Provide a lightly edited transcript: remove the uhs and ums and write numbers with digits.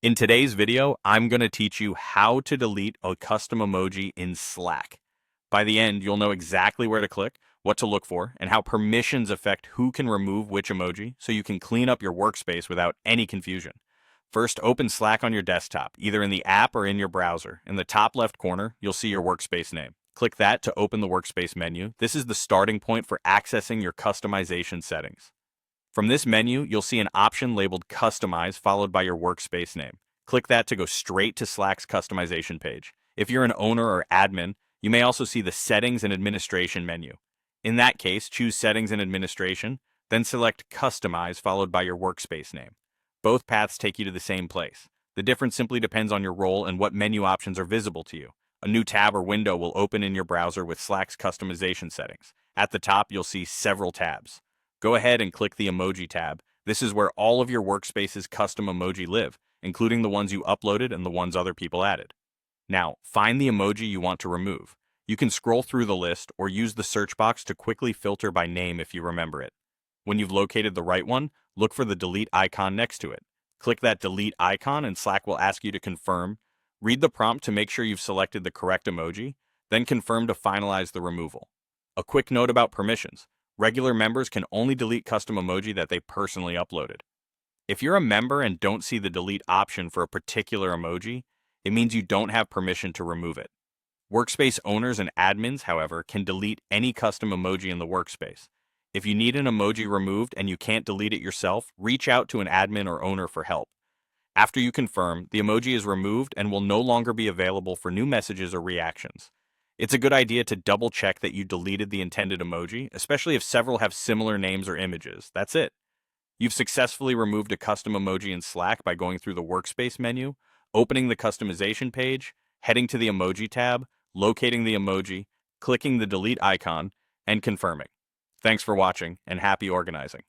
In today's video, I'm going to teach you how to delete a custom emoji in Slack. By the end, you'll know exactly where to click, what to look for, and how permissions affect who can remove which emoji so you can clean up your workspace without any confusion. First, open Slack on your desktop, either in the app or in your browser. In the top left corner, you'll see your workspace name. Click that to open the workspace menu. This is the starting point for accessing your customization settings. From this menu, you'll see an option labeled Customize followed by your workspace name. Click that to go straight to Slack's customization page. If you're an owner or admin, you may also see the Settings and Administration menu. In that case, choose Settings and Administration, then select Customize followed by your workspace name. Both paths take you to the same place. The difference simply depends on your role and what menu options are visible to you. A new tab or window will open in your browser with Slack's customization settings. At the top, you'll see several tabs. Go ahead and click the Emoji tab. This is where all of your workspace's custom emoji live, including the ones you uploaded and the ones other people added. Now, find the emoji you want to remove. You can scroll through the list or use the search box to quickly filter by name if you remember it. When you've located the right one, look for the delete icon next to it. Click that delete icon and Slack will ask you to confirm. Read the prompt to make sure you've selected the correct emoji, then confirm to finalize the removal. A quick note about permissions. Regular members can only delete custom emoji that they personally uploaded. If you're a member and don't see the delete option for a particular emoji, it means you don't have permission to remove it. Workspace owners and admins, however, can delete any custom emoji in the workspace. If you need an emoji removed and you can't delete it yourself, reach out to an admin or owner for help. After you confirm, the emoji is removed and will no longer be available for new messages or reactions. It's a good idea to double check that you deleted the intended emoji, especially if several have similar names or images. That's it. You've successfully removed a custom emoji in Slack by going through the Workspace menu, opening the customization page, heading to the Emoji tab, locating the emoji, clicking the delete icon, and confirming. Thanks for watching, and happy organizing.